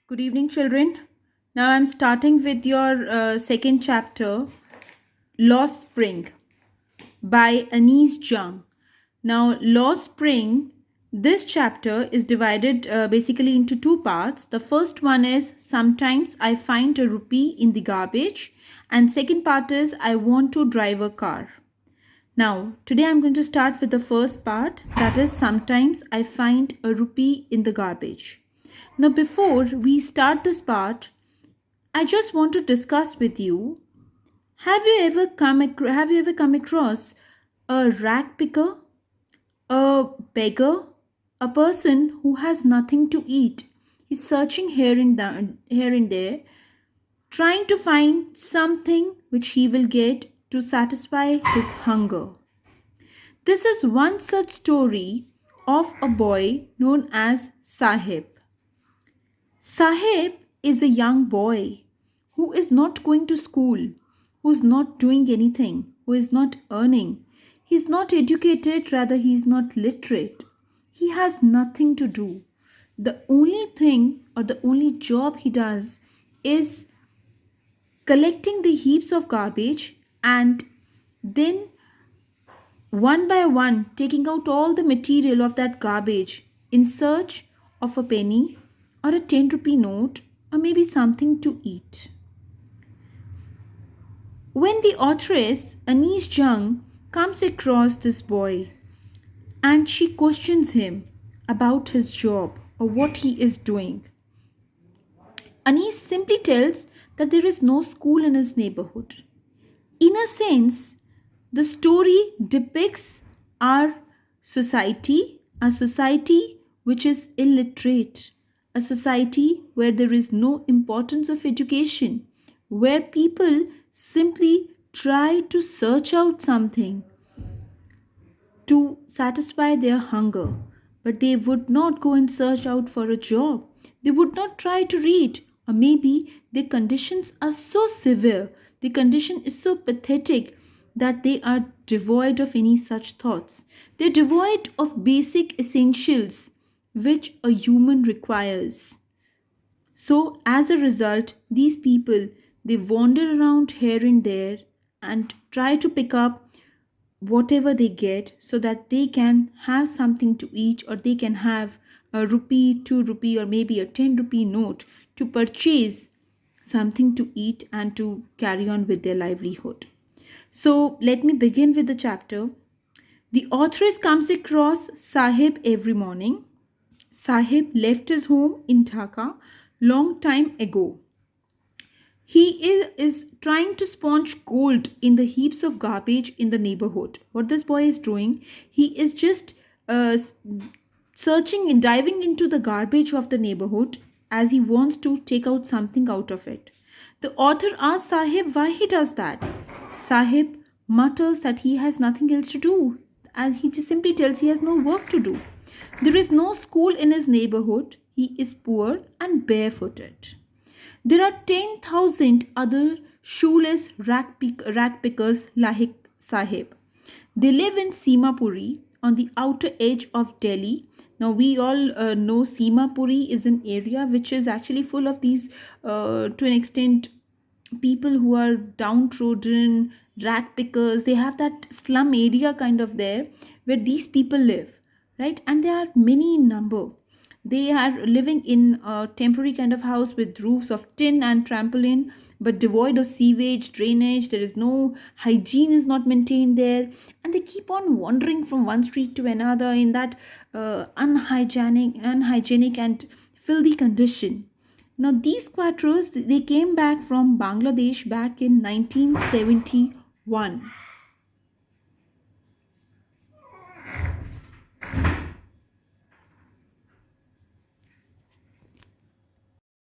Good evening, children. Now I'm starting with your second chapter, Lost Spring by Anise Jung. Now, Lost Spring, this chapter is divided basically into two parts. The first one is Sometimes I Find a Rupee in the Garbage, and second part is I Want to Drive a Car. Now, today I'm going to start with the first part, that is Sometimes I Find a Rupee in the Garbage. Now, before we start this part, I just want to discuss with you. Have you ever come across a rag picker, a beggar, a person who has nothing to eat? He's searching here and there, trying to find something which he will get to satisfy his hunger. This is one such story of a boy known as Sahib. Sahib is a young boy who is not going to school, who is not doing anything, who is not earning. He's not educated, rather, he's not literate. He has nothing to do. The only thing or the only job he does is collecting the heaps of garbage and then one by one taking out all the material of that garbage in search of a penny or a 10 rupee note or maybe something to eat. When the authoress Anise Jung comes across this boy and she questions him about his job or what he is doing, Anise simply tells that there is no school in his neighborhood. In a sense, the story depicts our society, a society which is illiterate, a society where there is no importance of education, where people simply try to search out something to satisfy their hunger, but they would not go and search out for a job. They would not try to read, or maybe their conditions are so severe, the condition is so pathetic that they are devoid of any such thoughts. They're devoid of basic essentials which a human requires. So, as a result, these people they wander around here and there and try to pick up whatever they get so that they can have something to eat or they can have a rupee, 2 rupee, or maybe a 10 rupee note to purchase something to eat and to carry on with their livelihood. So, let me begin with the chapter. The authoress comes across Sahib every morning. Sahib left his home in Dhaka long time ago. He is trying to sponge gold in the heaps of garbage in the neighborhood. What this boy is doing, he is just searching and diving into the garbage of the neighborhood as he wants to take out something out of it. The author asks Sahib why he does that. Sahib mutters that he has nothing else to do, as he just simply tells he has no work to do. There is no school in his neighborhood. He is poor and barefooted. There are 10,000 other shoeless rag pickers like Sahib. They live in Simapuri on the outer edge of Delhi. Now, we all know Simapuri is an area which is actually full of these, to an extent, people who are downtrodden, rag pickers. They have that slum area kind of there where these people live, right? And there are many in number. They are living in a temporary kind of house with roofs of tin and trampoline, but devoid of sewage, drainage. There is no hygiene is not maintained there, and they keep on wandering from one street to another in that unhygienic and filthy condition. Now, these squatters they came back from Bangladesh back in 1971.